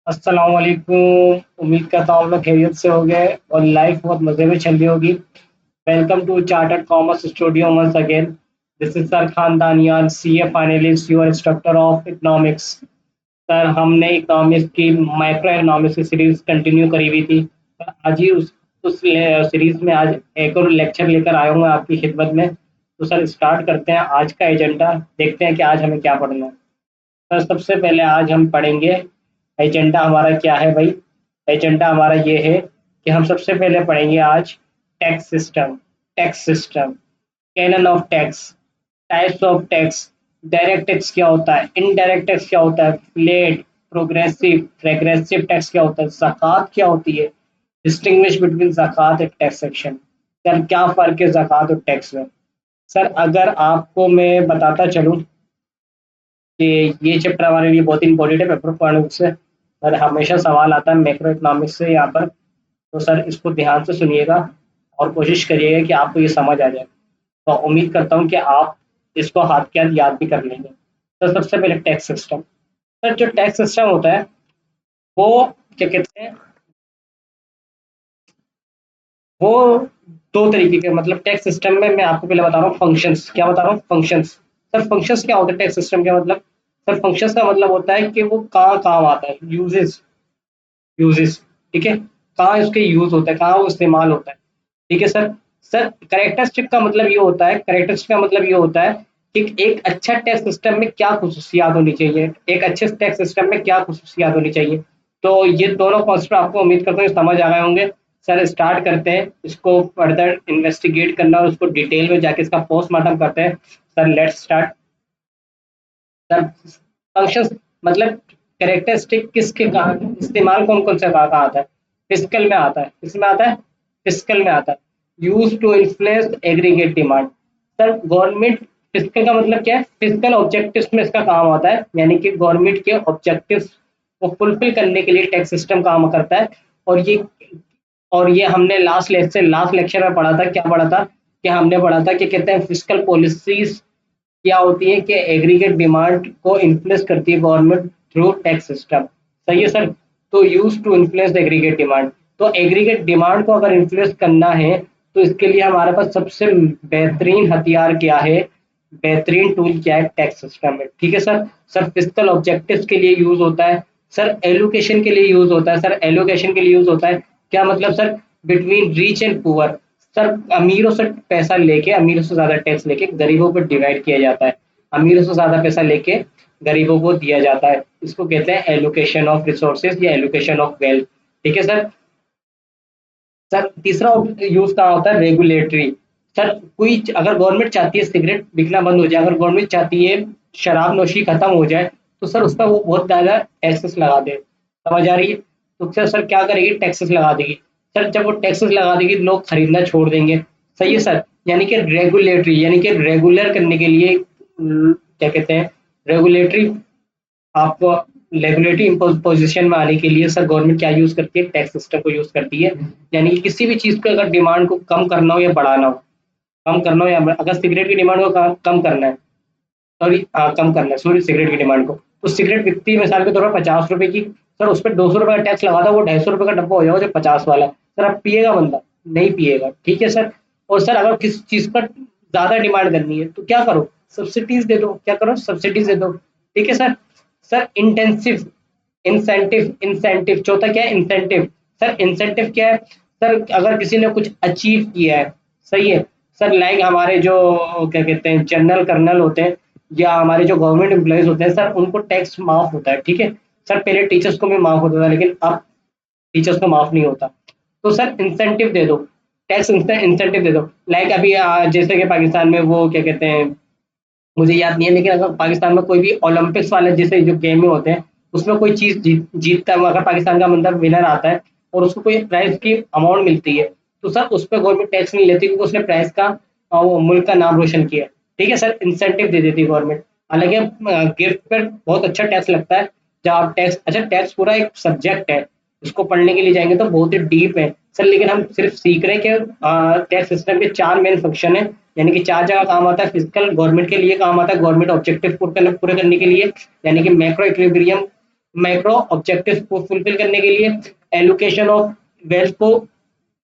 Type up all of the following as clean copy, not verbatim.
अस्सलाम वालेकुम। उम्मीद करता हूँ आप लोग खैरियत से हो गए और लाइफ बहुत मज़े में चल रही होगी। Welcome to chartered commerce studio once again. This is sir Khandaniyan, CA finalist, your instructor of economics. Sir हमने इकोनॉमिक्स की माइक्रो इकोनॉमिक्स की सीरीज कंटिन्यू करी हुई थी। आज ही उस सीरीज में आज एक और लेक्चर लेकर आया हूँ आपकी खिदमत में। तो सर स्टार्ट करते हैं आज का एजेंडा, देखते हैं कि आज हमें क्या पढ़ना है। सर सबसे पहले आज हम पढ़ेंगे, एजेंडा हमारा क्या है भाई। एजेंडा हमारा ये है कि हम सबसे पहले पढ़ेंगे आज tax system. Tax system, canon of tax, types of tax, direct tax क्या होता है, इनडायरेक्ट टैक्स क्या होता है, फ्लैट, प्रोग्रेसिव, रेग्रेसिव टैक्स क्या होता है, ज़कात क्या होती है, डिस्टिंग्विश बिटवीन ज़कात एंड टैक्सेशन। सर क्या फ़र्क है ज़कात और टैक्स में। सर अगर आपको मैं बताता चलूँ कि ये चैप्टर हमारे लिए बहुत इंपॉर्टेंट है पेपर इकोनॉमिक्स से। सर हमेशा सवाल आता है मैक्रो इकोनॉमिक्स से यहाँ पर। तो सर इसको ध्यान से सुनिएगा और कोशिश करिएगा कि आपको ये समझ आ जाए। तो उम्मीद करता हूँ कि आप इसको हाथ के हाथ याद भी कर लेंगे। तो सबसे पहले टैक्स सिस्टम। सर जो टैक्स सिस्टम होता है वो क्या कहते हैं, वो दो तरीके के, मतलब टैक्स सिस्टम में मैं आपको पहले बता रहा हूँ फंक्शंस। क्या बता रहा हूँ, फंक्शंस। सर फंक्शंस क्या होता है टैक्स सिस्टम का मतलब। सर फंक्शंस का मतलब होता है कि वो कहाँ काम आता है, यूजेस। यूजेस, ठीक है, कहाँ इसके यूज होता है, कहाँ वो इस्तेमाल होता है। ठीक है सर। सर करेक्टरिस्टिक का मतलब ये होता है, करेक्टरिस्टिक का मतलब ये होता है कि एक अच्छा टैक्स सिस्टम में क्या खसूसियात होनी चाहिए, एक अच्छे टैक्स सिस्टम में क्या खसूसियात होनी चाहिए। तो ये दोनों कॉन्सेप्ट आपको उम्मीद करता हूँ समझ आ गए होंगे। सर स्टार्ट करते हैं इसको फर्दर इन्वेस्टिगेट करना और उसको डिटेल में जाके इसका पोस्टमार्टम करते हैं। Sir let's start. Sir functions मतलब कैरेक्टरिस्टिक किसके कहाँ इस्तेमाल, कौन कौन सा कहाँ कहाँ आता है। फिजिकल में आता है, किसमें आता है, फिजिकल में आता है। Used to influence aggregate demand. Sir government, fiscal का मतलब क्या है, फिजिकल ऑब्जेक्टिव्स में इसका काम आता है, यानी कि गवर्नमेंट के ऑब्जेक्टिव्स को फुलफिल करने के लिए टैक्स सिस्टम काम करता है। और ये हमने लास्ट लेक्चर में पढ़ा था, क्या पढ़ा था, कि हमने पढ़ा था कि कहते हैं फिजिकल पॉलिसीज क्या होती है, कि एग्रीगेट डिमांड को इन्फ्लुएंस करती है गवर्नमेंट थ्रू टैक्स सिस्टम। सही है सर। तो used to influence aggregate demand, तो एग्रीगेट डिमांड को अगर इन्फ्लुएंस करना है तो इसके लिए हमारे पास सबसे बेहतरीन हथियार क्या है, बेहतरीन टूल क्या है, टैक्स सिस्टम है। ठीक है सर। सर फिजिकल ऑब्जेक्टिव्स के लिए यूज होता है। सर एलोकेशन के लिए यूज होता है। सर एलोकेशन के लिए यूज होता है, क्या मतलब sir, between rich and poor. Sir अमीरों से पैसा लेके, अमीरों से ज्यादा टैक्स लेके गरीबों पर डिवाइड किया जाता है। अमीरों से ज्यादा पैसा लेके गरीबों को दिया जाता है। इसको कहते हैं एलोकेशन ऑफ रिसोर्सेज या एलोकेशन ऑफ वेल्थ। ठीक है सर। सर तीसरा यूज कहाँ होता है, रेगुलेटरी। सर कोई अगर गवर्नमेंट चाहती है सिगरेट बिकना बंद हो जाए, अगर गवर्नमेंट चाहती है शराब नोशी खत्म हो जाए, तो सर उस पर वो बहुत ज्यादा टैक्सेस लगा दे। समझ आ रही है। तो सर क्या करेगी, टैक्सेस लगा देगी। सर जब वो टैक्सेस लगा देगी लोग खरीदना छोड़ देंगे। सही है सर। यानी कि रेगुलेटरी, यानी कि रेगुलर करने के लिए क्या कहते हैं, रेगुलेटरी, आपको रेगुलेटरी पोजीशन में आने के लिए सर गवर्नमेंट क्या यूज करती है, टैक्स सिस्टम को यूज करती है। यानी कि किसी भी चीज को अगर डिमांड को कम करना हो या बढ़ाना हो, कम करना हो या अगर सिगरेट की डिमांड को कम करना है, सॉरी कम करना है, सॉरी सिगरेट की डिमांड को, तो सिगरेट बिकती है मिसाल के तौर पर 50 रुपए की। सर उस पर 200 रुपए का टैक्स लगा था, वो 250 रुपए का डब्बा हो जाएगा जो 50 वाला। सर अब पिएगा बंदा, नहीं पिएगा। ठीक है सर। और सर अगर किसी चीज पर ज्यादा डिमांड करनी है तो क्या करो, सब्सिडीज दे दो। क्या करो, सब्सिडीज दे दो। ठीक है sir. Sir intensive, incentive, incentive चौथा क्या है, इंसेंटिव। सर इंसेंटिव क्या है, सर अगर किसी ने कुछ अचीव किया है, सही है सर, लाइक हमारे जो क्या कहते हैं जनरल कर्नल होते हैं या हमारे जो गवर्नमेंट एम्प्लॉयज होते हैं, सर उनको टैक्स माफ होता है। ठीक है सर। पहले टीचर्स को भी माफ होता था लेकिन अब टीचर्स को माफ नहीं होता। तो सर इंसेंटिव दे दो, टैक्स इंसेंटिव दे दो। लाइक अभी जैसे कि पाकिस्तान में वो क्या कहते हैं, मुझे याद नहीं है, लेकिन अगर पाकिस्तान में कोई भी ओलंपिक्स वाले जैसे जो गेम में होते हैं उसमें कोई चीज जीतता है, अगर पाकिस्तान का बंदा विनर आता है और उसको कोई प्राइज की अमाउंट मिलती है, तो सर उस पर गवर्नमेंट टैक्स नहीं लेती क्योंकि उसने प्राइज का वो मुल्क का नाम रोशन किया। ठीक है सर। इंसेंटिव दे देती है गवर्नमेंट। हालांकि गिफ्ट पर बहुत अच्छा टैक्स लगता है। जब आप टैक्स, अच्छा टैक्स पूरा एक सब्जेक्ट है, इसको पढ़ने के लिए जाएंगे तो बहुत ही डीप है सर, लेकिन हम सिर्फ सीख रहे हैं कि टैक्स सिस्टम के चार मेन फंक्शन है, यानी कि चार जगह काम आता है। फिजिकल गवर्नमेंट के लिए काम आता है, गवर्नमेंट ऑब्जेक्टिव पूरे करने के लिए, यानी कि मैक्रो इक्विलिब्रियम मैक्रो ऑब्जेक्टिव को फुलफिल करने के लिए, एलोकेशन ऑफ वेल्थ को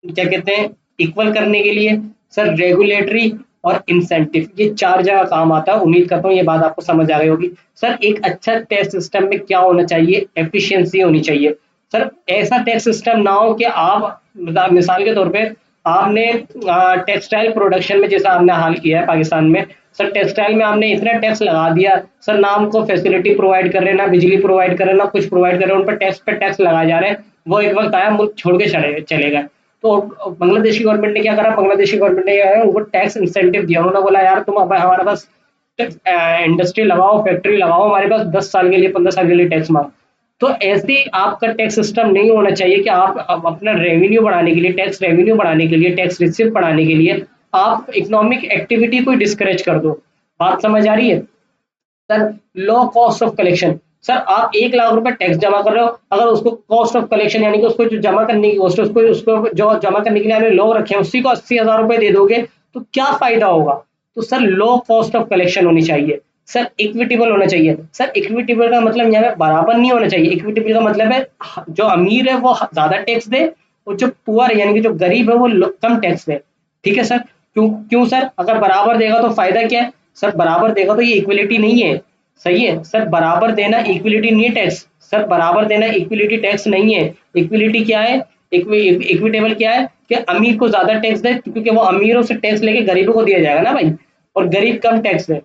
क्या कहते हैं इक्वल करने के लिए, सर रेगुलेटरी और इंसेंटिव, ये चार जगह काम आता है। उम्मीद करता हूँ ये बात आपको समझ आ गई होगी। सर एक अच्छा टैक्स सिस्टम में क्या होना चाहिए, एफिशिएंसी होनी चाहिए। सर ऐसा टैक्स सिस्टम ना हो कि आप मिसाल के तौर पे आपने टेक्सटाइल प्रोडक्शन में जैसा आपने हाल किया है पाकिस्तान में, सर टेक्सटाइल में आपने इतना टैक्स लगा दिया, सर ना हमको फैसिलिटी प्रोवाइड कर रहे हैं, ना बिजली प्रोवाइड कर रहे हैं, ना कुछ प्रोवाइड कर रहे हैं, उन पर टैक्स पे टैक्स लगाए जा रहे हैं। वो एक वक्त आया मुल्क छोड़ के चले गए। तो बांग्लादेशी गवर्नमेंट ने क्या करा, बांग्लादेशी गवर्नमेंट ने क्या है उनको टैक्स इंसेंटिव दिया। उन्होंने बोला यार तुम अब हमारे पास इंडस्ट्री लगाओ, फैक्ट्री लगाओ, हमारे पास 10 साल के लिए 15 साल के लिए टैक्स मांग। तो ऐसे आपका टैक्स सिस्टम नहीं होना चाहिए कि आप अपना रेवेन्यू बढ़ाने के लिए, टैक्स रेवेन्यू बढ़ाने के लिए, टैक्स रिसीव बढ़ाने के लिए आप इकोनॉमिक एक्टिविटी को डिस्करेज कर दो। बात समझ आ रही है? Sir low cost of collection, sir आप 1 लाख रुपए टैक्स जमा कर रहे हो, अगर उसको कॉस्ट ऑफ कलेक्शन यानी कि उसको जो जमा करने की कॉस्ट है, उसको उसको जो जमा करने के लिए आपने लोग रखे हैं उसी को 80,000 रुपए दे दोगे तो क्या फायदा होगा? तो sir low cost of collection होनी चाहिए। सर इक्विटेबल होना चाहिए। सर इक्विटेबल का मतलब यहाँ पे बराबर नहीं होना चाहिए। इक्विटेबल का मतलब है जो अमीर है वो ज्यादा टैक्स दे, और जो पुअर है यानी कि जो गरीब है वो कम टैक्स दे। ठीक है सर? क्यों क्यों सर? अगर बराबर देगा तो फायदा क्या है? सर बराबर देगा तो ये इक्वलिटी नहीं है। सही है सर, बराबर देना इक्विलिटी नहीं है टैक्स। सर बराबर देना इक्विलिटी टैक्स नहीं है। इक्विलिटी क्या है, इक्विटेबल क्या है कि अमीर को ज्यादा टैक्स दे, क्योंकि वो अमीरों से टैक्स लेके गरीबों को दिया जाएगा ना भाई, और गरीब कम टैक्स दे।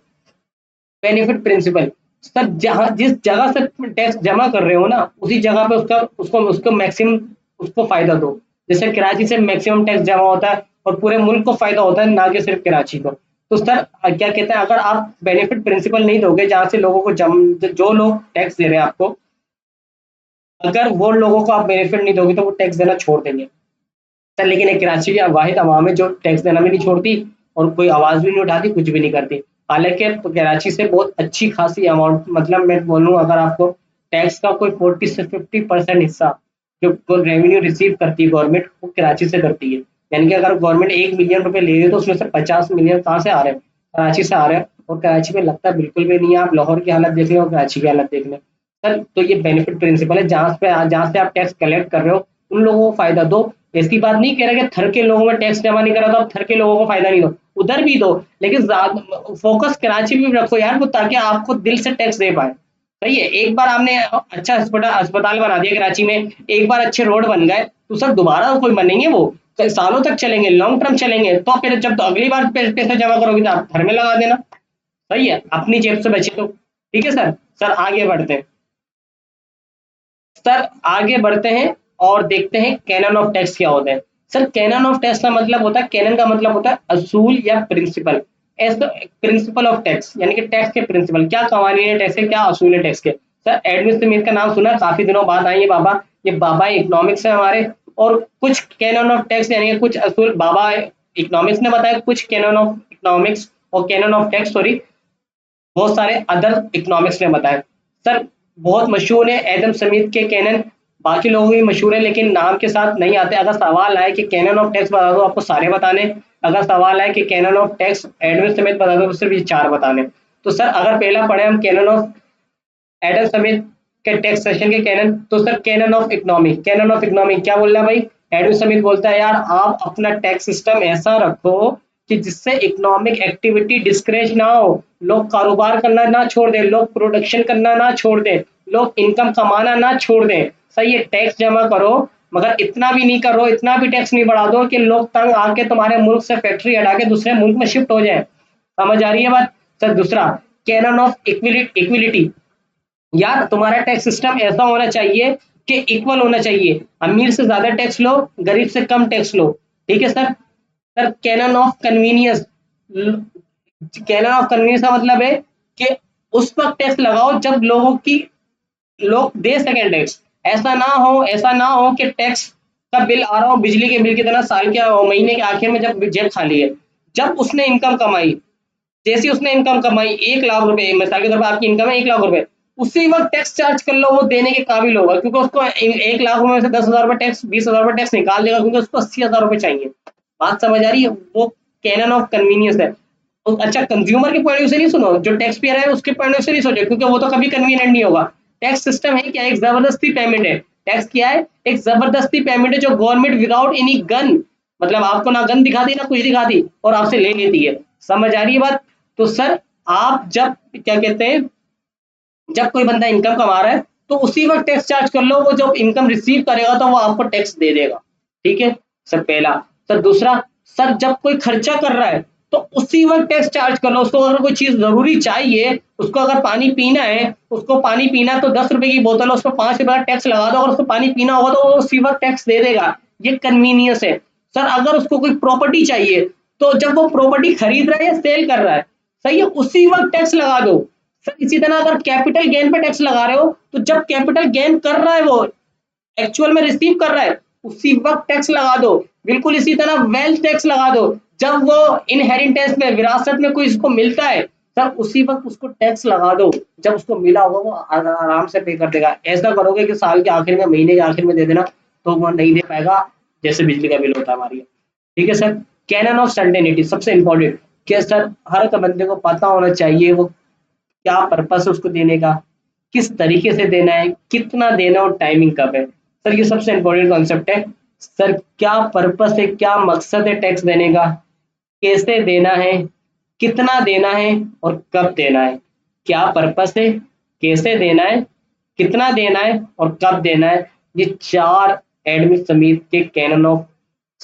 बेनिफिट प्रिंसिपल, सर जहां जिस जगह से टैक्स जमा कर रहे हो ना उसी जगह पे उसका उसको उसको मैक्सिमम उसको फायदा दो। जैसे कराची से मैक्सिमम टैक्स जमा होता है और पूरे मुल्क को फायदा होता है, ना कि सिर्फ कराची को। तो सर क्या कहते हैं, अगर आप बेनिफिट प्रिंसिपल नहीं दोगे जहां से लोगों को जो लोग टैक्स दे रहे हैं आपको, अगर वो लोगों को आप बेनिफिट नहीं दोगे तो वो टैक्स देना छोड़ देंगे। सर लेकिन एक कराची की वाहिद अवाम है जो टैक्स देना भी नहीं छोड़ती और कोई आवाज भी नहीं उठाती, कुछ भी नहीं करती। हालांकि कराची से बहुत अच्छी खासी अमाउंट, मतलब मैं बोलूँ अगर आपको टैक्स का कोई 40 से 50% हिस्सा जो रेवेन्यू रिसीव करती है गवर्नमेंट, वो कराची से करती है। यानी कि अगर गवर्नमेंट 1 मिलियन रुपए ले रही है तो उसमें से 50 मिलियन कहाँ से आ रहे हैं? कराची से आ रहे हैं। और कराची में लगता बिल्कुल भी नहीं है। आप लाहौर की हालत देख लें और कराची की हालत देख लें। सर तो ये बेनिफिट प्रिंसिपल है, जहाँ से आप टैक्स कलेक्ट कर रहे हो उन लोगों को फायदा दो। ऐसी बात नहीं कह रहा कि थर के लोगों में टैक्स जमा नहीं करा तो आप थर के लोगों को फायदा नहीं दो, उधर भी दो, लेकिन फोकस कराची में भी रखो यार, वो ताकि आपको दिल से टैक्स दे पाए। सही है? एक बार आपने अच्छा अस्पताल अस्पताल बना दिया कराची में, एक बार अच्छे रोड बन गए, तो सर दोबारा कोई बनेंगे वो? सालों तक चलेंगे, लॉन्ग टर्म चलेंगे। तो फिर जब तो अगली बार पैसे जमा करोगे तो आप घर में लगा देना। सही है, अपनी जेब से बचे तो। ठीक है सर। सर आगे बढ़ते हैं। सर आगे बढ़ते हैं और देखते हैं कैनन ऑफ टैक्स क्या होता है। सर कैनन ऑफ टैक्स का मतलब होता है, कैनन का मतलब होता है असूल या principle. As the principle of tax यानी कि टैक्स के प्रिंसिपल, क्या कवानीन है टैक्स के, क्या असूल है टैक्स के। सर एडमिन स्मिथ का नाम सुना, काफी दिनों बाद आए ये बाबा। ये बाबा इकोनॉमिक्स है हमारे। और कुछ कैनन ऑफ टैक्स यानी कि कुछ असूल बाबा इकोनॉमिक्स ने बताया, कुछ कैनन ऑफ इकोनॉमिक्स और कैनन ऑफ टैक्स सॉरी बहुत सारे अदर इकोनॉमिक्स ने बताया। सर बहुत मशहूर है एडम स्मिथ के कैनन, बाकी लोगों की मशहूर है लेकिन नाम के साथ नहीं आते। अगर सवाल आए कि कैनन ऑफ टैक्स बता दो, आपको सारे बताने। अगर सवाल आए कि canon of tax Adam Smith बता दो, तो सिर्फ ये 4 बताने। तो सर अगर पहला पढ़े हम कैनन ऑफ एडम स्मिथ के टैक्स सेशन के कैनन, तो sir canon of economic, canon of economic क्या बोल रहा है भाई? एडम स्मिथ बोलता है यार आप अपना टैक्स सिस्टम ऐसा रखो कि जिससे इकोनॉमिक एक्टिविटी डिस्करेज ना हो, लोग कारोबार करना ना छोड़ दें, लोग प्रोडक्शन करना ना छोड़ दें, लोग इनकम कमाना ना छोड़ दें। सही है, टैक्स जमा करो मगर इतना भी नहीं करो, इतना भी टैक्स नहीं बढ़ा दो कि लोग तंग आके तुम्हारे मुल्क से फैक्ट्री हटा के दूसरे मुल्क में शिफ्ट हो जाए। समझ आ रही है बात? सर दूसरा कैनन ऑफ इक्विलिटी, यार तुम्हारा टैक्स सिस्टम ऐसा होना चाहिए कि इक्वल होना चाहिए, अमीर से ज्यादा टैक्स लो, गरीब से कम टैक्स लो। ठीक है sir? Sir canon of convenience, canon of convenience का मतलब है कि उस वक्त टैक्स लगाओ जब लोग दे सकें टैक्स। ऐसा ना हो कि टैक्स का बिल आ रहा हो बिजली के बिल की तरह साल के महीने के आखिर में जब जेब खाली है। जब उसने इनकम कमाई, जैसे उसने इनकम कमाई 1 लाख रुपए, मिसाल के तौर पर आपकी इनकम है 1 लाख रुपए, उसी वक्त टैक्स चार्ज कर लो, वो देने के काबिल होगा, क्योंकि उसको 1 लाख रुपए में से 10,000 रुपए टैक्स, 20,000 रुपए टैक्स निकाल देगा, क्योंकि उसको 80,000 रुपए चाहिए। बात समझ आ रही है? वो कैनन ऑफ कन्वीनियंस है। तो अच्छा कंज्यूमर के पॉइंट ऑफ व्यू से नहीं सुनो, जो टैक्स पेयर है उसके पॉइंट ऑफ व्यू से नहीं सोचो, क्योंकि वो तो कभी कन्वीनियंट नहीं होगा। टैक्स सिस्टम है क्या? एक जबरदस्ती पेमेंट है। टैक्स क्या है? एक जबरदस्ती पेमेंट है जो गवर्नमेंट विदाउट एनी गन, मतलब आपको ना गन दिखाती ना कुछ दिखाती और आपसे ले लेती है। समझ आ रही है बात? तो सर आप जब क्या कहते हैं, जब कोई बंदा इनकम कमा रहा है तो उसी वक्त टैक्स चार्ज कर लो, वो जब इनकम रिसीव करेगा तो वो आपको टैक्स दे देगा। ठीक है सर, पहला। सर दूसरा, सर जब कोई खर्चा कर रहा है तो उसी वक्त टैक्स चार्ज कर लो। उसको अगर कोई चीज जरूरी चाहिए, उसको अगर पानी पीना है, उसको पानी पीना है तो 10 रुपए की बोतल है, उस पर 5 रुपए का टैक्स लगा दो। अगर उसको पानी पीना होगा तो वो उसी वक्त टैक्स दे देगा। ये कन्वीनियंस है। सर अगर उसको कोई प्रॉपर्टी चाहिए तो जब वो प्रॉपर्टी खरीद रहा है या सेल कर रहा है, सही है, उसी वक्त टैक्स लगा दो। सर इसी तरह अगर कैपिटल गेन पे टैक्स लगा रहे हो तो जब कैपिटल गेन कर रहा है, वो एक्चुअल में रिसीव कर रहा है, उसी वक्त टैक्स लगा दो। बिल्कुल इसी तरह वेल्थ टैक्स लगा दो। जब वो इनहेरिटेंस में, विरासत में कोई इसको मिलता है, सर उसी वक्त उसको टैक्स लगा दो। जब उसको मिला होगा वो आराम से पे कर देगा। ऐसा करोगे कि साल के आखिर में, महीने के आखिर में दे देना, तो वो नहीं दे पाएगा, जैसे बिजली का बिल होता है हमारी। ठीक है सर। कैनन ऑफ सर्टेनिटी सबसे इंपॉर्टेंट, कि सर हर एक बंदे को पता होना चाहिए वो क्या पर्पस है उसको देने का, किस तरीके से देना है, कितना देना और टाइमिंग कब है। सर ये सबसे इंपॉर्टेंट कॉन्सेप्ट है। सर क्या पर्पस है, क्या मकसद है टैक्स देने का, कैसे देना है, कितना देना है और कब देना है। क्या पर्पस है, कैसे देना है, कितना देना है और कब देना है। ये 4 एडमिन समिति के कैनन ऑफ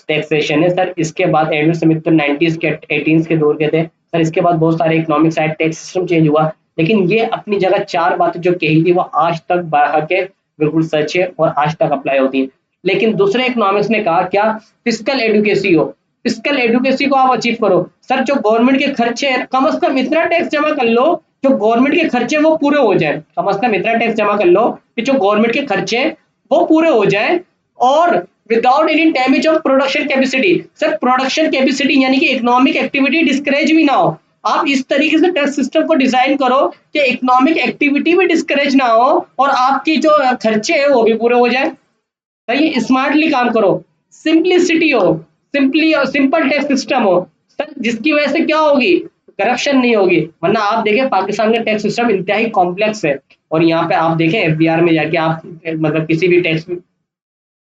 टैक्सेशन है सर। इसके बाद एडमिन समिति तो 90s के 18s के दौर के थे सर। इसके बाद बहुत सारे economic side tax system change हुआ, लेकिन ये अपनी जगह 4 बातें जो कही थी वो आज तक बाहर के बिल्कुल सच है और आज तक अप्लाई होती है। लेकिन दूसरे इकोनॉमिक्स ने कहा क्या? फिस्कल एडुकेसी हो, फिस्कल एडुकेसी को आप अचीव करो। सर जो गवर्नमेंट के खर्चे हैं, कम से कम इतना टैक्स जमा कर लो जो गवर्नमेंट के खर्चे वो पूरे हो जाए। कम से कम इतना टैक्स जमा कर लो कि जो गवर्नमेंट के खर्चे वो पूरे हो जाए, और without any damage of production capacity. Sir production capacity यानी कि इकोनॉमिक एक्टिविटी डिस्करेज भी ना हो। आप इस तरीके से टैक्स सिस्टम को डिजाइन करो कि इकोनॉमिक एक्टिविटी भी डिस्करेज ना हो और आपकी जो खर्चे हैं वो भी पूरे हो जाए। सही, स्मार्टली काम करो, सिंपलिसिटी हो, सिंपली और सिंपल टैक्स सिस्टम हो सर, जिसकी वजह से क्या होगी? करप्शन नहीं होगी। वरना आप देखें पाकिस्तान का टैक्स सिस्टम इंतहाई कॉम्प्लेक्स है, और यहाँ पे आप देखें एफबीआर में जाके आप, मतलब किसी भी टैक्स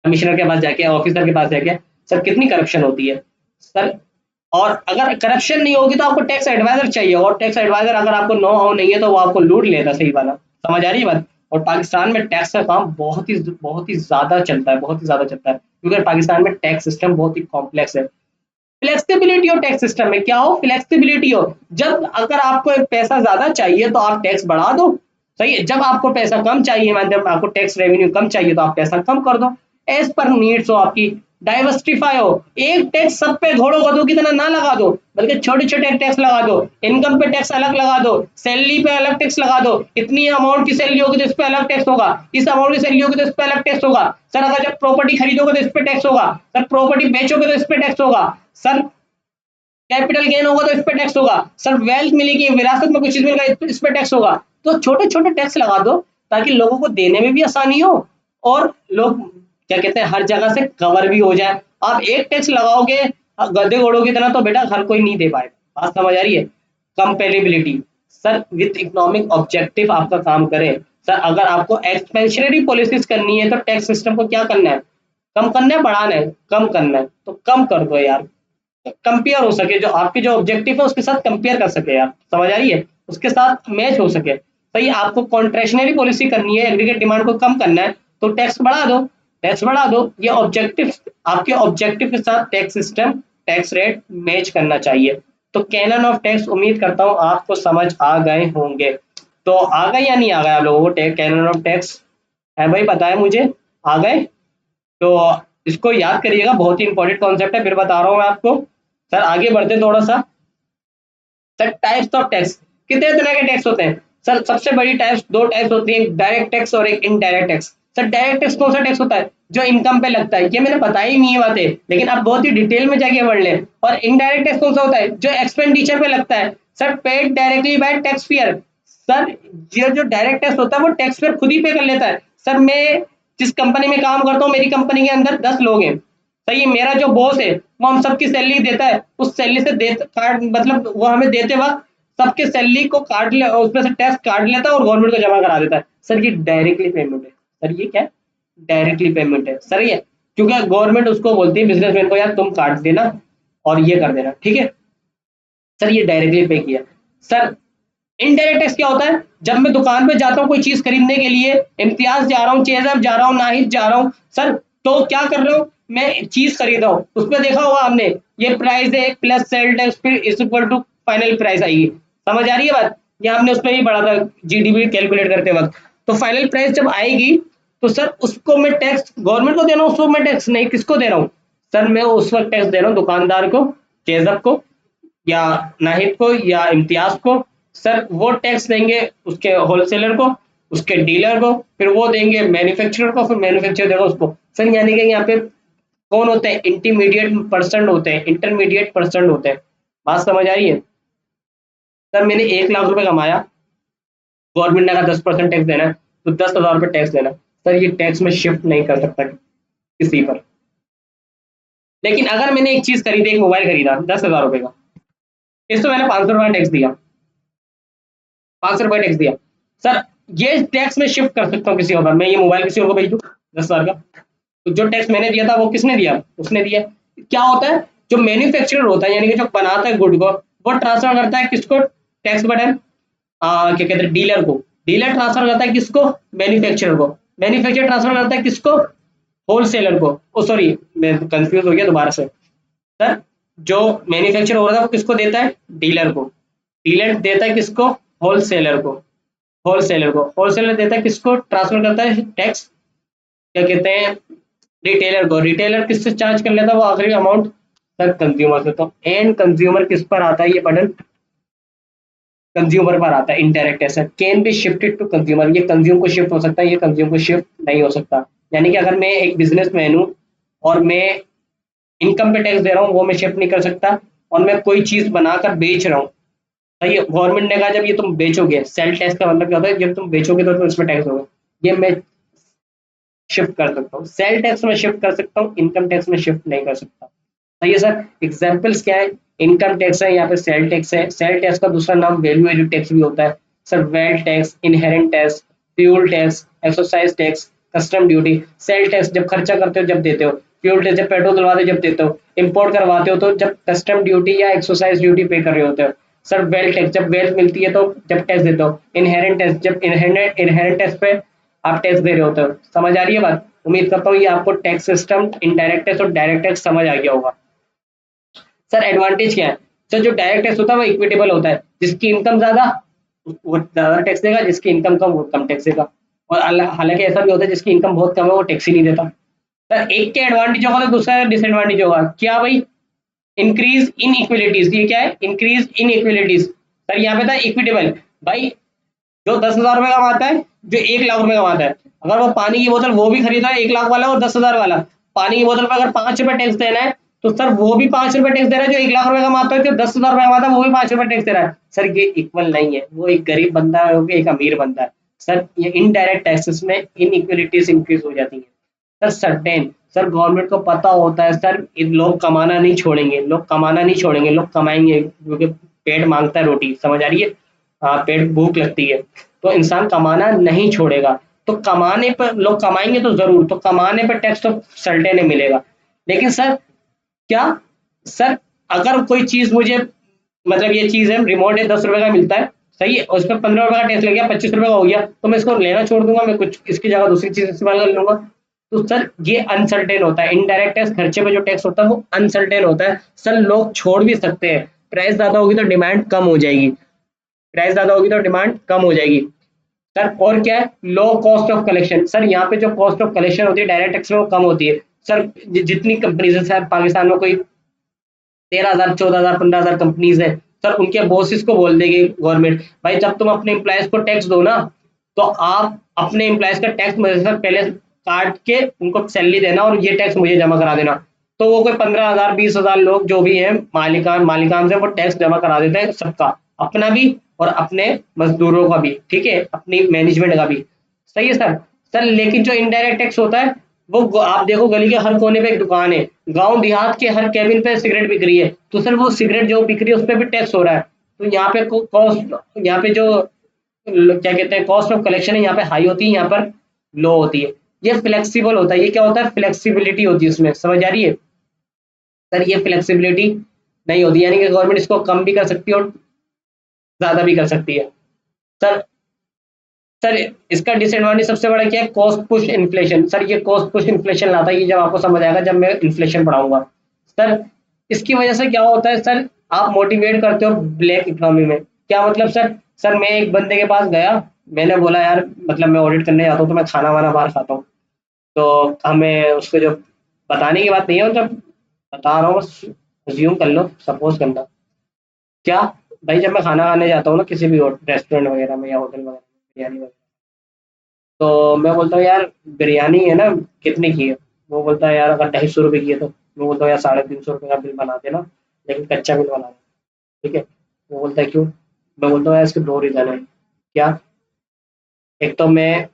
कमिश्नर के पास जाके, ऑफिसर के पास जाके, सर कितनी करप्शन होती है सर। और अगर करप्शन नहीं होगी तो आपको टैक्स एडवाइजर चाहिए, और टैक्स एडवाइजर अगर आपको नो हाउ नहीं है तो वो आपको लूट लेता, सही वाला। समझ आ रही है बात? और पाकिस्तान में टैक्स का काम बहुत ही ज्यादा चलता है, बहुत ही ज्यादा चलता है, क्योंकि पाकिस्तान में टैक्स सिस्टम बहुत ही कॉम्प्लेक्स है। फ्लेक्सिबिलिटी हो टैक्स सिस्टम में, क्या हो? फ्लेक्सिबिलिटी हो। जब अगर आपको एक पैसा ज्यादा चाहिए तो आप टैक्स बढ़ा दो, सही है। जब आपको पैसा कम चाहिए, मतलब आपको टैक्स रेवेन्यू कम चाहिए, तो आप पैसा कम कर दो, एज पर नीड्स हो आपकी। डाइवर्सिफाई हो, एक टैक्स सब पे घोड़ो गधों की तरह ना लगा दो, बल्कि छोटे छोटे टैक्स लगा दो। इनकम पे टैक्स अलग लगा दो, सैलरी पे अलग टैक्स लगा दो। इतनी अमाउंट की सैलरी होगी तो इस पे अलग टैक्स होगा, इस अमाउंट की सैलरी होगी तो इस पे अलग टैक्स होगा। सर अगर जब प्रॉपर्टी खरीदोगे तो इस पे टैक्स होगा, सर प्रॉपर्टी बेचोगे तो इस पे टैक्स होगा, सर कैपिटल गेन होगा तो इस पे टैक्स होगा, सर वेल्थ मिलेगी, विरासत में कुछ चीज मिलेगा तो इस पे टैक्स होगा। तो छोटे छोटे टैक्स लगा दो ताकि लोगों को देने में भी आसानी हो, और लोग क्या कहते हैं हर जगह से कवर भी हो जाए। आप एक टैक्स लगाओगे गधे घोड़ों की तरह तो बेटा हर कोई नहीं दे पाएगा। बात समझ आ रही है? Comparability, sir with economic objective आपका काम करें। सर अगर आपको एक्सपेंशनरी पॉलिसीज करनी है तो टैक्स सिस्टम को क्या करना है? कम करना है, बढ़ाना है? कम करना है, तो कम कर दो यार। कंपेयर हो सके, जो आपके जो ऑब्जेक्टिव है उसके साथ कंपेयर कर सके आप, समझ आ रही है, उसके साथ मैच हो सके। सही, आपको कॉन्ट्रेक्शनरी पॉलिसी करनी है, एग्रीगेट डिमांड को कम करना है, तो टैक्स बढ़ा दो, टैक्स बढ़ा दो। ये ऑब्जेक्टिव, आपके ऑब्जेक्टिव के साथ tax system, tax rate match करना चाहिए। तो कैनन ऑफ टैक्स उम्मीद करता हूँ आपको समझ आ गए होंगे। तो आ गए या नहीं आ गए आप लोगों को कैनन ऑफ टैक्स? है भाई, पता है मुझे, आ गए? तो इसको याद करिएगा, बहुत ही इंपॉर्टेंट कॉन्सेप्ट है। फिर बता रहा हूँ मैं आपको। सर आगे बढ़ते थोड़ा सा। सर टाइप्स ऑफ टैक्स, कितने तरह के टैक्स होते हैं? सर सबसे बड़ी टाइप्स, दो टाइप्स होती है, एक डायरेक्ट टैक्स और एक indirect tax. Sir direct tax कौन सा टैक्स होता है? जो इनकम पे लगता है। ये मैंने बताई नहीं है बातें, लेकिन आप बहुत ही डिटेल में जाके पढ़ लें। और इनडायरेक्ट टैक्स कौन सा होता है? जो एक्सपेंडिचर पे लगता है। Sir paid directly by tax payer. Sir ये जो डायरेक्ट टैक्स होता है वो टैक्स पेयर खुद ही पे कर लेता है। सर मैं जिस कंपनी में काम करता हूँ, मेरी कंपनी के अंदर 10 लोग हैं, सही है। मेरा जो बॉस है वो हम सबकी सैलरी देता है, उस सैलरी से देता, मतलब वो हमें देते वक्त सबके सैलरी को काट ले, उसमें से टैक्स काट लेता है और गवर्नमेंट को जमा करा देता है। सर ये डायरेक्टली पेमेंट है। सर ये क्या है? डायरेक्टली पेमेंट है सर ये, क्योंकि गवर्नमेंट उसको बोलती है बिजनेसमैन को, यार तुम काट देना और ये कर देना, ठीक है। सर ये डायरेक्टली पे किया। सर इनडायरेक्ट टैक्स क्या होता है? जब मैं दुकान पे जाता हूँ कोई चीज खरीदने के लिए, इम्तियाज जा रहा हूँ, चेजब जा रहा हूँ, नाहिद जा रहा हूँ सर, तो क्या कर रहा हूँ, मैं चीज खरीद रहा हूँ, उसमें देखा होगा आपने ये प्राइस है प्लस सेल टैक्स फिर is equal to final price आएगी। समझ आ रही है बात? ये हमने उसमें भी पढ़ा था जीडीपी कैलकुलेट करते वक्त। तो फाइनल प्राइस जब आएगी तो सर उसको मैं टैक्स गवर्नमेंट को दे रहा हूँ, उसको मैं टैक्स नहीं, किसको दे रहा हूँ? सर मैं उस वक्त टैक्स दे रहा हूँ दुकानदार को, चेजब को, या नाहिद को, या इम्तियाज को। सर वो टैक्स देंगे उसके होलसेलर को, उसके डीलर को, फिर वो देंगे मैन्युफैक्चरर को, फिर मैन्युफैक्चरर देगा उसको। सर यानी कि यहाँ पे कौन होते हैं? इंटरमीडिएट पर्सन होते हैं, इंटरमीडिएट पर्सन होते हैं। बात समझ आ रही है? सर मैंने 1 लाख रुपए कमाया, गवर्नमेंट ने कहा 10% टैक्स देना है, तो 10,000 रुपये टैक्स देना। सर ये टैक्स में शिफ्ट नहीं कर सकता किसी पर। लेकिन अगर मैंने एक चीज खरीदी, एक मोबाइल खरीदा 10,000 रुपये का, इस तो मैंने 500 रुपये टैक्स दिया, 500 रुपये टैक्स दिया। सर ये टैक्स में शिफ्ट कर सकता हूँ किसी और पर, मैं ये मोबाइल किसी और को भेज दूँ 10,000 का, तो जो टैक्स मैंने दिया था वो किसने दिया? उसने दिया। क्या होता है? जो मैन्युफैक्चरर होता है यानी कि जो बनाता है गुड को, वो ट्रांसफर करता है किसको? टैक्स बटन क्या कहते हैं, डीलर को। डीलर ट्रांसफर करता है किसको? मैन्युफैक्चरर को। मैन्युफैक्चरर ट्रांसफर करता है किसको? होलसेलर को। ओ सॉरी, मैं कंफ्यूज हो गया दोबारा से। सर जो मैन्युफैक्चर हो रहा था वो किसको देता है? डीलर को। डीलर देता है किसको? होलसेलर को। होलसेलर को। होलसेलर देता है किसको? ट्रांसफर करता है टैक्स, क्या कहते हैं, रिटेलर को। रिटेलर किससे चार्ज कर लेता है वो आखिरी अमाउंट? सर कंज्यूमर से। तो एंड कंज्यूमर किस पर आता है? ये बटन कंज्यूमर पर आता है। Indirect tax can be shifted to consumer, ये कंज्यूम को शिफ्ट हो सकता है, ये कंज्यूम को शिफ्ट नहीं हो सकता। यानी कि अगर मैं एक बिजनेसमैन हूँ और मैं इनकम पे टैक्स दे रहा हूँ, वो मैं शिफ्ट नहीं कर सकता। और मैं कोई चीज बनाकर बेच रहा हूँ, सही है, गवर्नमेंट ने कहा जब ये तुम बेचोगे, सेल टैक्स का मतलब क्या होता है? जब तुम बेचोगे तो इसमें टैक्स होगा, ये मैं शिफ्ट कर सकता हूँ। सेल टैक्स में शिफ्ट कर सकता हूँ, इनकम टैक्स में शिफ्ट नहीं कर सकता। सही है सर। एग्जाम्पल्स क्या है? इनकम टैक्स है, यहाँ पे सेल टैक्स है। सेल टैक्स का दूसरा नाम वैल्यू एडेड टैक्स भी होता है। Sir wealth tax, inherent tax, fuel tax, exercise tax, custom duty. Sale tax जब खर्चा करते हो जब देते हो, फ्यूल टैक्स जब पेट्रोल डलवाते हो जब देते हो, इंपोर्ट करवाते हो तो जब कस्टम ड्यूटी या एक्सरसाइज ड्यूटी पे कर रहे होते हो। सर वेल्थ टैक्स जब वेल्थ मिलती है तो जब टैक्स देते हो। इनहेरेंट टैक्स जब इनहेरेंट टैक्स पे आप टैक्स दे रहे होते हो। समझ आ रही है बात? उम्मीद करता हूँ ये आपको टैक्स सिस्टम, इनडायरेक्ट टैक्स और डायरेक्ट टैक्स समझ आ गया होगा। सर एडवांटेज क्या है? सर जो डायरेक्ट टैक्स होता है वो इक्विटेबल होता है, जिसकी इनकम ज्यादा वो ज्यादा टैक्स देगा, जिसकी इनकम कम वो कम टैक्स देगा। और हालांकि ऐसा भी होता है जिसकी इनकम बहुत कम है वो टैक्स ही नहीं देता। सर एक के एडवांटेज होगा तो दूसरा डिसएडवांटेज होगा। क्या भाई? Increase in equalities. ये क्या है? Increase in इक्विलिटीज। सर यहाँ पे था इक्विटेबल। भाई जो 10,000 रुपये कमाता है, जो 1 लाख रुपए कमाता है, अगर वो पानी की बोतल वो भी खरीदा है 1 लाख वाला और 10,000 वाला, पानी की बोतल पर अगर 5 रुपए टैक्स देना है तो सर वो भी 5 रुपए टैक्स दे रहा है। जो 1 लाख रुपए कमाता है, जो 10,000 रुपये कमाता है वो भी 5 रुपए टैक्स दे रहा है। सर ये इक्वल नहीं है, वो एक गरीब बंदा है, वो एक अमीर बंदा है। सर ये इनडायरेक्ट टैक्सेस में इन इक्वलिटीज इंक्रीज हो जाती है। सर सर्टेन, सर गवर्नमेंट को पता होता है सर इन लोग कमाना नहीं छोड़ेंगे, लोग कमाना नहीं छोड़ेंगे, लोग कमाएंगे क्योंकि पेट मांगता है रोटी। समझ आ रही है? हाँ, पेट भूख लगती है तो इंसान कमाना नहीं छोड़ेगा। तो कमाने पर लोग कमाएंगे तो जरूर, तो कमाने पर टैक्स तो सर्टेन ही मिलेगा। लेकिन सर क्या? सर अगर कोई चीज मुझे, मतलब ये चीज है, रिमोट है 10 रुपए का मिलता है, सही है, और उस पर 15 रुपए का टैक्स लग गया, 25 रुपए का हो गया, तो मैं इसको लेना छोड़ दूंगा, मैं कुछ इसकी जगह दूसरी चीज इस्तेमाल कर लूंगा। तो सर ये अनसर्टेन होता है। इनडायरेक्ट टैक्स खर्चे पे जो टैक्स होता है वो अनसर्टेन होता है। सर लोग छोड़ भी सकते हैं, प्राइस ज्यादा होगी तो डिमांड कम हो जाएगी, प्राइस ज्यादा होगी तो डिमांड कम हो जाएगी। सर और क्या है? Low cost of collection. Sir यहाँ पे जो कॉस्ट ऑफ कलेक्शन होती है डायरेक्ट टैक्स में वो कम होती है। सर जितनी कंपनीज है, सर पाकिस्तान में कोई 13,000 14,000 15,000 कंपनीज है, सर उनके बॉसेस को बोल देगी गवर्नमेंट, भाई जब तुम अपने एम्प्लॉयज को टैक्स दो ना, तो आप अपने एम्प्लॉयज का टैक्स मुझे सर पहले काट के उनको सैलरी देना और ये टैक्स मुझे जमा करा देना। तो वो कोई 15,000 20,000 लोग जो भी हैं मालिकान मालिकान से वो टैक्स जमा करा देते हैं सबका, अपना भी और अपने मजदूरों का भी, ठीक है, अपनी मैनेजमेंट का भी। सही है सर। सर लेकिन जो इनडायरेक्ट टैक्स होता है वो आप देखो गली के हर कोने पे एक दुकान है, गांव देहात के हर केबिन पे सिगरेट बिक रही है, तो सर वो सिगरेट जो बिक रही है उस पर भी टैक्स हो रहा है। तो यहाँ पे कॉस्ट, यहाँ पे जो क्या कहते हैं कॉस्ट ऑफ कलेक्शन है यहाँ पे हाई होती है, यहाँ पर लो होती है। ये फ्लेक्सिबल होता है, ये क्या होता है, फ्लेक्सिबिलिटी होती है उसमें, समझ आ रही है सर, ये फ्लेक्सिबिलिटी नहीं होती, यानी कि गवर्नमेंट इसको कम भी कर सकती है और ज्यादा भी कर सकती है। सर सर इसका डिसएडवांटेज सबसे बड़ा क्या है, कॉस्ट पुश इन्फ्लेशन। सर ये कॉस्ट पुश इन्फ्लेशन लाता है, ये जब आपको समझ आएगा जब मैं इन्फ्लेशन पढ़ाऊंगा। सर इसकी वजह से क्या होता है सर, आप मोटिवेट करते हो ब्लैक इकोनॉमी में। क्या मतलब सर, सर मैं एक बंदे के पास गया, मैंने बोला यार मतलब मैं ऑडिट करने जाता हूँ तो मैं खाना वाना बाहर खाता हूँ, तो हमें उसको जो बताने की बात नहीं है, मतलब बता रहा हूँ बस, अज्यूम कर लो, सपोज करना। क्या भाई, जब मैं खाना खाने जाता हूँ ना किसी भी रेस्टोरेंट वगैरह में या होटल वगैरह में, बिरयानी वगैरह, तो मैं बोलता हूँ यार बिरयानी है ना, कितने की है? वो बोलता है यार अगर 250 रुपये की है तो मैं बोलता हूँ यार 350 रुपये का बिल बना देना, लेकिन कच्चा बिल बनाना, ठीक है? वो बोलता है क्यों? मैं बोलता हूँ यार इसके दो रीज़न है। क्या? एक तो मैं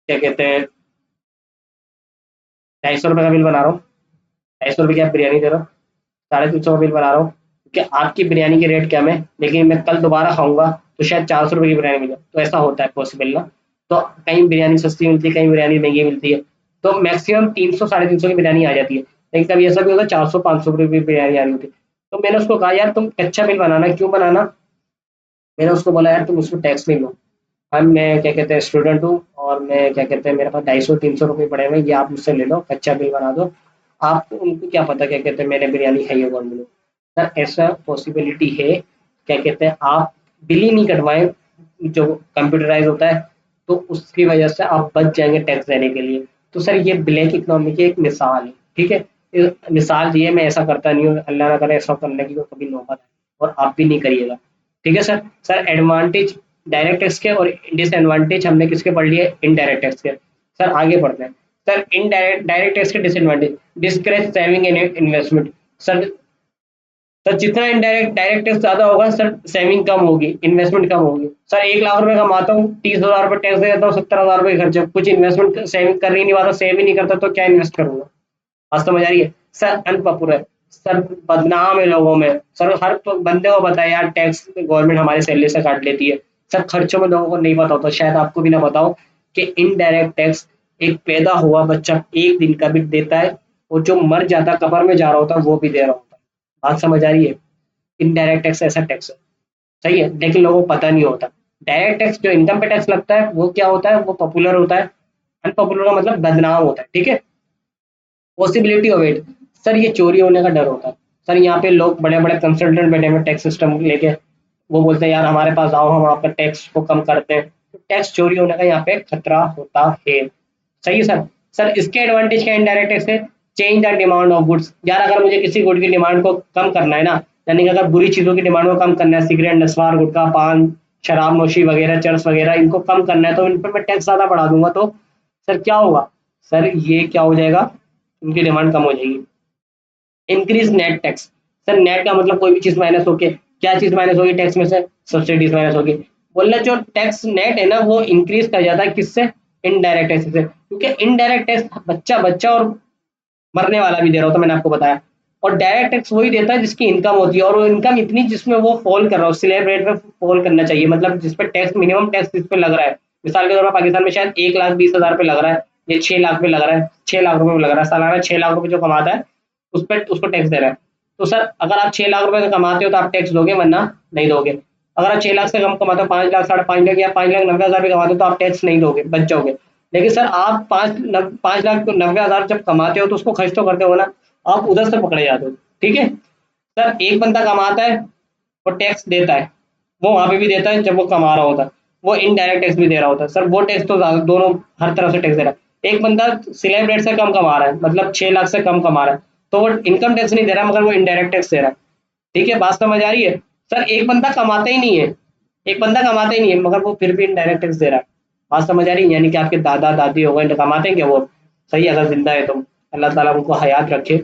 क्या कहते हैं 250 रुपये का बिल बना रहा हूँ, 250 रुपये की आप बिरयानी दे रहे हो, 350 का बिल बना रहा हूँ, क्योंकि आपकी बिरयानी की रेट कम है, लेकिन मैं कल दोबारा खाऊंगा तो शायद 400 रुपये की बिरयानी मिले, तो ऐसा होता है पॉसिबल ना। तो कहीं बिरयानी सस्ती मिलती है, कहीं बिरयानी महंगी मिलती है, तो मैक्सिमम 300 350 की बिरयानी आ जाती है, लेकिन कभी ऐसा भी होता है 400 500 रुपये की बिरयानी आ रही होती है। तो मैंने उसको कहा यार तुम कच्चा बिल बनाना, क्यों बनाना? मैंने उसको बोला यार तुम उसमें टैक्स नहीं लो, हम मैं क्या कहते हैं स्टूडेंट हूँ, और मैं क्या कहते हैं मेरे पास 250 300 रुपये पड़े हुए हैं, ये आप मुझसे ले लो, कच्चा बिल बना दो। आप उनको क्या पता क्या कहते हैं मैंने बिरयानी खाई है कौन, सर ऐसा पॉसिबिलिटी है, क्या कहते हैं आप बिल ही नहीं कटवाएं जो कंप्यूटराइज होता है, तो उसकी वजह से आप बच जाएंगे टैक्स देने के लिए। तो सर ये ब्लैक इकोनॉमी की एक मिसाल है, ठीक है? मिसाल ये, मैं ऐसा करता नहीं हूँ, अल्लाह ना करे ऐसा करने की कभी नौबत आए, और आप भी नहीं करिएगा, ठीक है sir? Sir advantage direct tax के और डिसएडवांटेज हमने किसके पढ़ लिए, इनडायरेक्ट टैक्स के। सर आगे बढ़ते हैं। सर इनडायरेक्ट डायरेक्ट टैक्स के disadvantage, discourage saving and investment. Sir sir जितना इनडायरेक्ट डायरेक्ट टैक्स ज्यादा होगा सर, सेविंग कम होगी, इन्वेस्टमेंट कम होगी। सर 1 लाख रुपए कमाता हूँ, 30,000 रुपये टैक्स दे देता हूँ, 70,000 रुपये खर्चा, कुछ इन्वेस्टमेंट सेविंग कर ही नहीं पाता, सेव ही नहीं करता, तो क्या इन्वेस्ट करूंगा? बात समझ आ रही है? सर अनपॉपुलर, सर बदनाम है लोगों में, सर हर बंदे को पता है यार टैक्स गवर्नमेंट हमारे सैलरी से काट लेती है। सर खर्चों में लोगों को नहीं पता होता, शायद आपको भी ना पता हो कि इनडायरेक्ट टैक्स एक पैदा हुआ बच्चा एक दिन का भी देता है, और जो मर जाता कब्र में जा रहा होता है वो भी दे रहा होता है। बात समझ आ रही है? इनडायरेक्ट टैक्स ऐसा टैक्स है, सही है, लेकिन लोगों को पता नहीं होता। डायरेक्ट टैक्स जो इनकम पे टैक्स लगता है वो क्या होता है, वो पॉपुलर होता है। अनपॉपुलर का मतलब बदनाम होता है, ठीक है? पॉसिबिलिटी ऑफ इट, सर ये चोरी होने का डर होता है। सर यहाँ पे लोग बड़े बड़े कंसल्टेंट बैठे हुए टैक्स सिस्टम लेके, वो बोलते हैं यार हमारे पास आओ, हम आपका टैक्स को कम करते हैं, तो टैक्स चोरी होने का यहाँ पे खतरा होता है, सही है सर? सर इसके एडवांटेज क्या इनडायरेक्ट टैक्स है, change the demand of goods. यार अगर मुझे किसी गुड की डिमांड को कम करना है ना, यानी कि अगर बुरी चीजों की डिमांड को कम करना है, सिगरेट नस्वार गुटखा पान शराब नोशी वगैरह चर्स वगैरह, इनको कम करना है, तो इन पर मैं टैक्स ज्यादा बढ़ा दूंगा, तो सर क्या होगा, सर ये क्या हो जाएगा, उनकी डिमांड कम हो जाएगी। Increase net tax, sir net का मतलब कोई भी चीज माइनस होके, क्या चीज माइनस होगी टैक्स में से, सब्सिडीज माइनस होगी। बोलना जो टैक्स नेट है ना वो इंक्रीज कर जाता है, किससे, इनडायरेक्ट टैक्स से, क्योंकि इनडायरेक्ट टैक्स बच्चा बच्चा और मरने वाला भी दे रहा होता, मैंने आपको बताया। और डायरेक्ट टैक्स वही देता है जिसकी इनकम होती है, और वो इनकम इतनी जिसमें वो फॉल कर रहा हो, स्लैब रेट में फॉल करना चाहिए, मतलब जिस पे टैक्स मिनिमम टैक्स जिस पे लग रहा है। मिसाल के तौर पर पाकिस्तान में शायद 1,20,000 पे लग रहा है, या 6 लाख पे लग रहा है, 6 लाख रुपए में लग रहा है, सालाना 6 लाख रुपए जो कमाता है उस पर उसको टैक्स दे रहा है। तो सर अगर आप 6 लाख रुपए का कमाते हो तो आप टैक्स दोगे, वरना नहीं दोगे। अगर आप 6 लाख से कम कमाते हो, 5 लाख 5.5 लाख या 5,90,000 भी कमाते हो, तो आप टैक्स नहीं दोगे, बच जाओगे। लेकिन सर आप 5,90,000 जब कमाते हो तो उसको खर्च तो करते हो ना, आप उधर से पकड़े जाते हो, ठीक है? सर एक बंदा कमाता है वो टैक्स देता है, वो वहां पे भी देता है जब वो कमा रहा होता है, वो इनडायरेक्ट टैक्स भी दे रहा होता है, सर वो टैक्स तो दोनों हर तरफ से टैक्स दे रहा है। एक बंदा स्लैब रेट से कम कमा रहा है, मतलब 6 लाख से कम कमा रहा है, तो वो इनकम टैक्स नहीं दे रहा, मगर वो इनडायरेक्ट टैक्स दे रहा है, ठीक है? बात समझ आ रही है? सर एक बंदा कमाता ही नहीं है, एक बंदा कमाता ही नहीं है, मगर वो फिर भी इनडायरेक्ट टैक्स दे रहा है। बात समझ आ रही है? यानी कि आपके दादा दादी हो गए तो कमाते हैं क्या वो? सही है, अगर जिंदा है तो अल्लाह ताला उनको हयात रखे।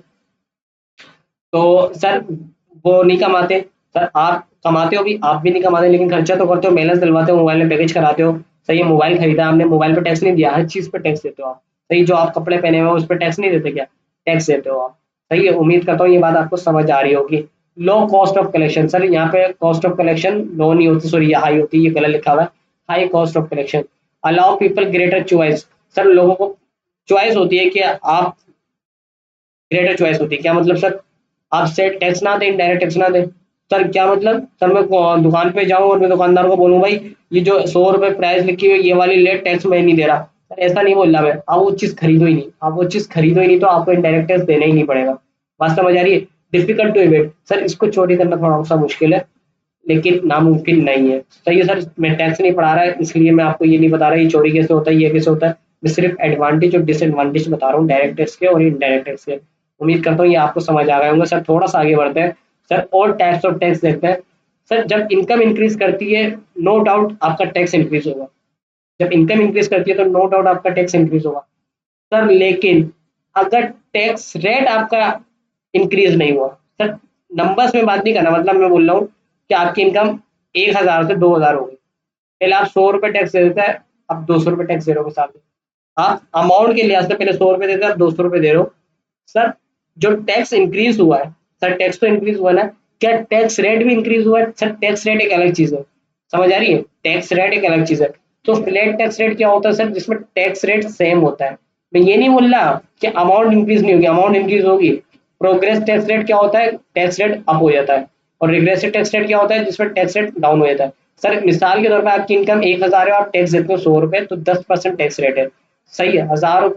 तो सर वो नहीं कमाते। सर आप कमाते हो भी, आप भी नहीं कमाते, लेकिन खर्चा तो करते हो, बैलेंस डलवाते हो, मोबाइल में पैकेज कराते हो, सही है? मोबाइल खरीदा आपने, मोबाइल पे टैक्स नहीं दिया, हर चीज पे टैक्स देते हो आप, सही? जो आप कपड़े पहने हुए हो उस पर टैक्स नहीं देते क्या, टैक्स देते हो आप, सही है? उम्मीद करता हूँ ये बात आपको समझ आ रही होगी। Low cost of collection, sir यहाँ पे कॉस्ट ऑफ कलेक्शन लो नहीं होती, सॉरी ये हाई होती है, ये गलत लिखा हुआ है, high cost of collection. Allow people greater choice, sir लोगों को चॉइस होती है कि आप, ग्रेटर चॉइस होती है क्या मतलब सर, आप से टैक्स ना दें, इनडायरेक्ट टैक्स ना दें, सर क्या मतलब, सर मैं दुकान पे जाऊं और मैं दुकानदार को बोलूं भाई ये जो 100 रुपए प्राइस लिखी हुई है, ये वाली लेट टैक्स मैं नहीं दे रहा, सर ऐसा नहीं बोल रहा मैं, आप वो चीज़ खरीदो ही नहीं, आप वो चीज़ खरीदो ही नहीं तो आपको इनडायरेक्ट टैक्स देना ही नहीं पड़ेगा। बात समझ आ रही है? डिफिकल्ट टू इवेट, सर इसको चोरी करना थोड़ा सा मुश्किल है, लेकिन नामुमकिन नहीं है। सही है सर, मैं टैक्स नहीं पढ़ा रहा है इसलिए मैं आपको ये नहीं बता रहा ये चोरी कैसे होता है, ये कैसे होता है, मैं सिर्फ एडवांटेज और डिसएडवांटेज बता रहा हूँ डायरेक्ट टैक्स के और इनडायरेक्ट टैक्स के। उम्मीद करता हूँ ये आपको समझ आ गए होंगे। सर थोड़ा सा आगे बढ़ते हैं, सर और टाइप्स ऑफ टैक्स देखते हैं। सर जब इनकम इंक्रीज करती है, नो डाउट आपका टैक्स इंक्रीज होगा, जब इनकम इंक्रीज करती है तो नो डाउट आपका टैक्स इंक्रीज होगा। सर लेकिन अगर टैक्स रेट आपका इंक्रीज नहीं हुआ, सर नंबर्स में बात नहीं करना, मतलब मैं बोल रहा हूँ कि आपकी इनकम 1,000 से 2,000 हो गई, पहले आप 100 रुपये टैक्स दे देते हैं, अब 200 रुपये टैक्स दे रहे हो साथ में, आप अमाउंट के लिहाज से पहले 100 रुपये देते हैं, अब 200 रुपये दे रहे हो। सर जो टैक्स इंक्रीज हुआ है, सर टैक्स तो इंक्रीज हुआ ना, क्या टैक्स रेट भी इंक्रीज हुआ है? सर टैक्स रेट एक अलग चीज है, समझ आ रही है, टैक्स रेट एक अलग चीज है। तो फ्लैट टैक्स रेट क्या होता है सर, जिसमें टैक्स रेट सेम होता है। मैं ये नहीं बोल रहा कि अमाउंट इंक्रीज नहीं होगी, अमाउंट इंक्रीज होगी। प्रोग्रेस टैक्स रेट क्या होता है, टैक्स रेट अप हो जाता है, और रिग्रेसिव टैक्स रेट क्या होता है, जिसमें टैक्स रेट डाउन हो जाता है। सर मिसाल के तौर पर आपकी इनकम 1,000 है, आप टैक्स देते हो 100 रुपये, तो 10% टैक्स रेट है, सही है। 1,000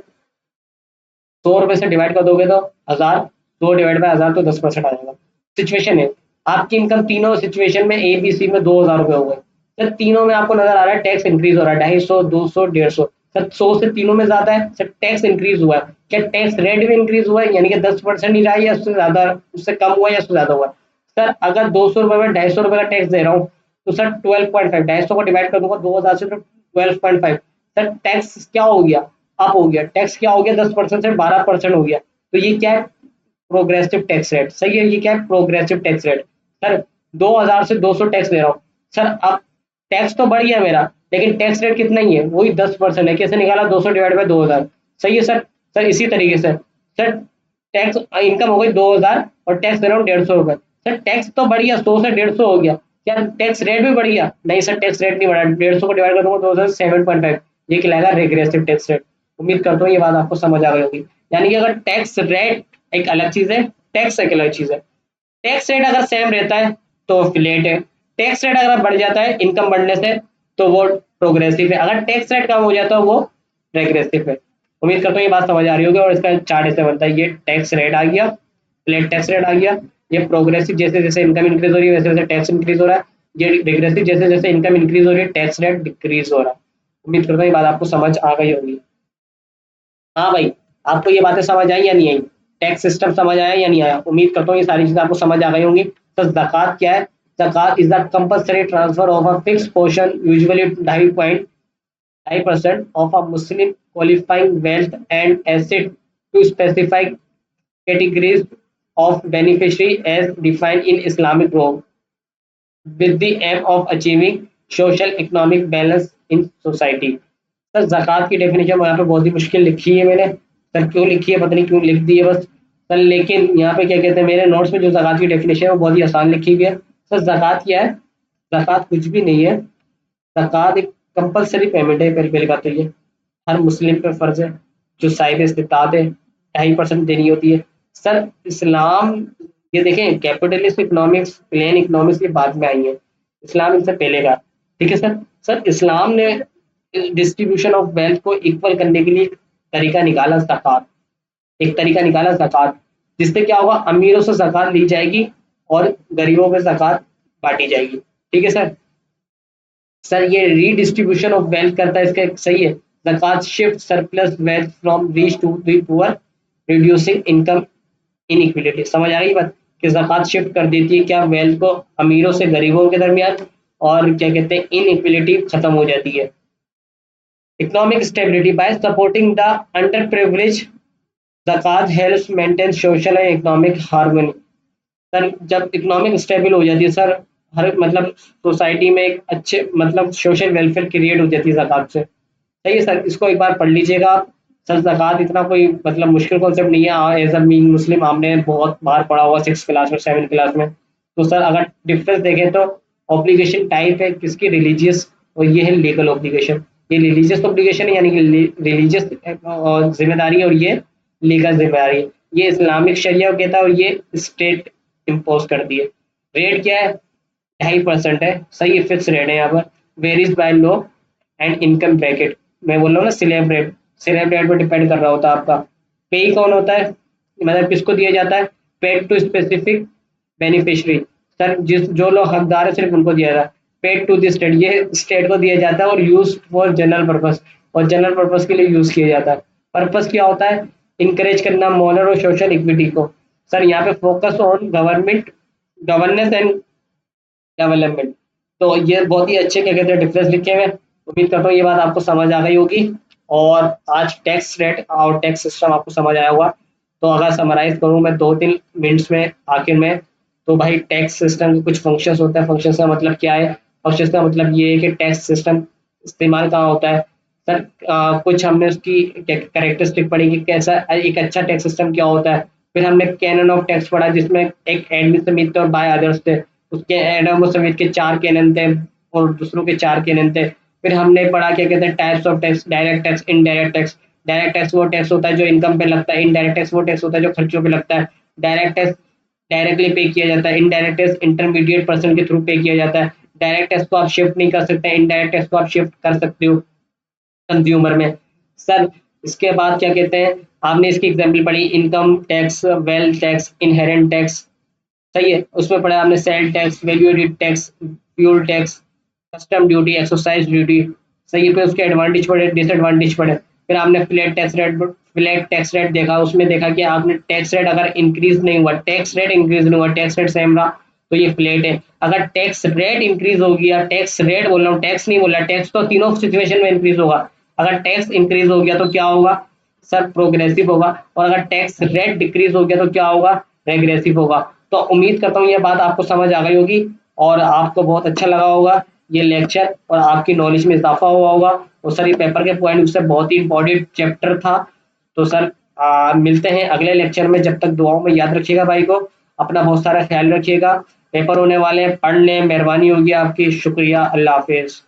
100 रुपये से डिवाइड कर दोगे तो 1,000, 100 डिवाइड बाय 1,000 तो 10% आ जाएगा। सिचुएशन है, आपकी इनकम तीनों सिचुएशन में ए बी सी में 2,000 रुपये हो गए, सर तीनों में आपको नजर आ रहा है टैक्स इंक्रीज हो रहा है, 250, 200, 150, सर 100 से तीनों में ज्यादा है, सर टैक्स इंक्रीज हुआ है, क्या टैक्स रेट भी इंक्रीज हुआ है, यानी कि 10% ही रहा है, या उससे ज्यादा, उससे कम हुआ है या उससे ज्यादा हुआ है? सर अगर 200 रुपये में 250 रुपये का टैक्स दे रहा हूँ, तो सर 12.5, 250 को डिवाइड कर दूंगा 2,000 से तो 12.5, सर टैक्स क्या हो गया, अप हो गया, टैक्स क्या हो गया, 10% से 12% हो गया। तो ये क्या है, प्रोग्रेसिव टैक्स रेट, सही है, ये क्या है, प्रोग्रेसिव टैक्स रेट। सर 2,000 से 200 टैक्स दे रहा हूँ, सर अब टैक्स तो बढ़ गया मेरा, लेकिन टैक्स रेट कितना ही है, वही 10% है, कैसे निकाला, 200 डिवाइड बाय 2,000, सही है सर। सर इसी तरीके से सर टैक्स इनकम हो गई 2,000 और टैक्स दे रहा हूँ 150 रुपये, सर टैक्स तो बढ़ गया, 100 से 150 हो गया, क्या टैक्स रेट भी बढ़ गया? नहीं सर, टैक्स रेट नहीं बढ़ा, 150 को डिवाइड कर दूंगा 2,007.5, ये कहलाएगा रिग्रेसिव टैक्स रेट। उम्मीद करता हूँ ये बात आपको समझ आ गई होगी। यानी कि अगर टैक्स रेट एक अलग चीज है, टैक्स एक अलग चीज है। टैक्स रेट अगर सेम रहता है तो फ्लैट है, टैक्स रेट अगर बढ़ जाता है इनकम बढ़ने से तो वो प्रोग्रेसिव है, अगर टैक्स रेट कम हो जाता है वो रेग्रेसिव है। उम्मीद करता हूँ ये बात समझ आ रही होगी, और इसका चार्ट ऐसे बनता है, ये टैक्स रेट आ गया, फ्लैट टैक्स रेट आ गया, ये प्रोग्रेसिव जैसे जैसे इनकम इंक्रीज हो रही है वैसे वैसे टैक्स इंक्रीज हो रहा है, ये रिग्रेसिव जैसे जैसे इनकम इंक्रीज हो रही है टैक्स रेट डिक्रीज हो रहा है। उम्मीद करता हूँ ये बात आपको समझ आ गई होगी। हाँ भाई, आपको ये बातें समझ आई या नहीं आई, टैक्स सिस्टम समझ आया या नहीं आया? उम्मीद करता हूँ ये सारी चीजें आपको समझ आ गई होंगी। तो ज़कात क्या है? ज़कात is the compulsory transfer of a fix portion, usually 2.5% of a Muslim qualifying wealth and asset to specified categories of beneficiary as defined in Islamic law, with the aim of achieving social economic balance in society। Sir ज़कात की definition यहाँ पे बहुत ही मुश्किल लिखी है मैंने, sir क्यों लिखी है पता नहीं क्यों लिख दी है बस, सर लेकिन यहाँ पे क्या कहते हैं मेरे नोट्स में जो ज़कात की डेफिनेशन है वो बहुत ही आसान लिखी हुई है। सर ज़कात क्या है? ज़कात कुछ भी नहीं है, ज़कात एक कंपलसरी पेमेंट है, पहली पहली बात तो ये हर मुस्लिम पे फ़र्ज़ है, जो साहिब इस्तिताअत है, 2.5% देनी होती है। सर इस्लाम, ये देखें कैपिटलिस्ट इकोनॉमिक्स, प्लेन इकोनॉमिक्स ये बाद में आई है, इस्लाम इनसे पहले का, ठीक है सर। सर इस्लाम ने डिस्ट्रीब्यूशन ऑफ वेल्थ को इक्वल करने के लिए एक तरीका निकाला ज़कात, एक तरीका निकाला ज़कात, जिससे क्या होगा, अमीरों से ज़कात ली जाएगी और गरीबों में ज़कात बाँटी जाएगी, ठीक है सर। सर ये रीडिस्ट्रीब्यूशन ऑफ वेल्थ करता है, इसका एक सही है, ज़कात shift surplus wealth from rich to the poor, reducing income inequality. समझ आ गई बात, कि ज़कात शिफ्ट कर देती है क्या, वेल्थ को अमीरों से गरीबों के दरमियान, और क्या कहते हैं इनइक्विलिटी खत्म हो जाती है। Economic stability by supporting the under privilege, ज़कात helps maintain social and economic harmony. Sir जब इकोनॉमिक स्टेबल हो जाती है सर, हर मतलब सोसाइटी में एक अच्छे मतलब सोशल वेलफेयर क्रिएट हो जाती है ज़कात से। सही है सर, इसको एक बार पढ़ लीजिएगा आप। सर ज़कात इतना कोई मतलब मुश्किल कॉन्सेप्ट नहीं है, एज अ मीन मुस्लिम हमने बहुत बार पढ़ा हुआ 6 क्लास में, 7 क्लास में, तो सर अगर डिफरेंस देखें तो ऑब्लिगेशन टाइप है किसकी, रिलीजियस, और ये है लीगल ऑब्लिगेशन। ये रिलीजियस ऑब्लिगेशन है यानी कि रिलीजियस जिम्मेदारी, और ये लीगल जिम्मेदारी है। ये इस्लामिक शरिया कहता है और ये स्टेट इम्पोज करती है। रेट क्या है, 2.5% है, सही फिक्स रेट है यहाँ पर। Varies by law and income bracket, मैं बोल रहा हूँ ना स्लैब रेट, स्लैब रेट पर डिपेंड कर रहा होता है आपका। पे कौन होता है, मतलब किसको दिया जाता है, paid to specific beneficiary, sir जिस जो लोग हकदार है सिर्फ उनको दिया जाता है। पेड टू द स्टेट, ये स्टेट को दिया जाता है और यूज फॉर जनरल पर्पस, और जनरल पर्पस के लिए यूज किया जाता है। पर्पस क्या होता है, इंकरेज करना मॉरल और सोशल इक्विटी को। सर यहाँ पे focus on government governance and development. तो ये बहुत ही अच्छे क्या कहते हैं डिफरेंस लिखे हुए हैं। उम्मीद करता हूँ ये बात आपको समझ आ गई होगी, और आज टैक्स रेट और टैक्स सिस्टम आपको समझ आया होगा। तो अगर समराइज करूँ मैं 2-3 मिनट्स में आखिर में, तो भाई टैक्स सिस्टम के कुछ फंक्शंस होता है। फंक्शंस का मतलब क्या है, फंक्शंस का मतलब ये है कि टैक्स सिस्टम इस्तेमाल कहाँ होता है। सर कुछ हमने उसकी करेक्टरिस्टिक पढ़ी कि कैसा एक अच्छा टैक्स सिस्टम क्या होता है। फिर हमने कैनन ऑफ टैक्स पढ़ा जिसमें एक एडमिन समिति और बाय अदर्स थे, उसके एडम समिति के 4 कैनन थे और दूसरों के 4 कैनन थे। फिर हमने पढ़ा क्या कहते हैं types of tax, direct tax, indirect tax. Direct tax वो टैक्स होता है जो इनकम पे लगता है, इनडायरेक्ट टैक्स वो टैक्स होता है जो खर्चों पे लगता है। डायरेक्ट टैक्स डायरेक्टली पे किया जाता है, इनडायरेक्ट टैक्स इंटरमीडिएट पर्सन के थ्रू पे किया जाता है। डायरेक्ट टैक्स को आप शिफ्ट नहीं कर सकते, इनडायरेक्ट टैक्स को आप शिफ्ट कर सकते हो कंज्यूमर में। सर इसके बाद क्या कहते हैं, आपने इसकी एग्जाम्पल पढ़ी income tax, wealth tax, inherent tax, सही है। उसमें पढ़ा आपने sale tax, value added tax, fuel tax, custom duty, exercise duty, सही। पे उसके एडवांटेज पढ़े, डिसएडवांटेज पढ़े। फिर आपने फ्लैट टैक्स रेट देखा, उसमें देखा कि आपने टैक्स रेट अगर इंक्रीज नहीं हुआ, टैक्स रेट इंक्रीज नहीं हुआ, टैक्स रेट सेम रहा, तो ये फ्लैट है। अगर टैक्स रेट इंक्रीज हो गया, टैक्स रेट बोल रहा हूँ, टैक्स नहीं बोल रहा, टैक्स तो तीनों सिचुएशन में इंक्रीज होगा। अगर टैक्स इंक्रीज हो गया तो क्या होगा, सर प्रोग्रेसिव होगा, और अगर टैक्स रेट डिक्रीज हो गया तो क्या होगा, रेग्रेसिव होगा। तो उम्मीद करता हूँ ये बात आपको समझ आ गई होगी और आपको बहुत अच्छा लगा होगा ये लेक्चर, और आपकी नॉलेज में इजाफा हुआ होगा। और सर ये पेपर के पॉइंट से बहुत ही इंपॉर्टेंट चैप्टर था। तो सर मिलते हैं अगले लेक्चर में, जब तक दुआओं में याद रखिएगा भाई को, अपना बहुत सारा ख्याल रखिएगा। पेपर होने वाले हैं, पढ़ लें, मेहरबानी होगी आपकी, शुक्रिया, अल्लाह हाफिज।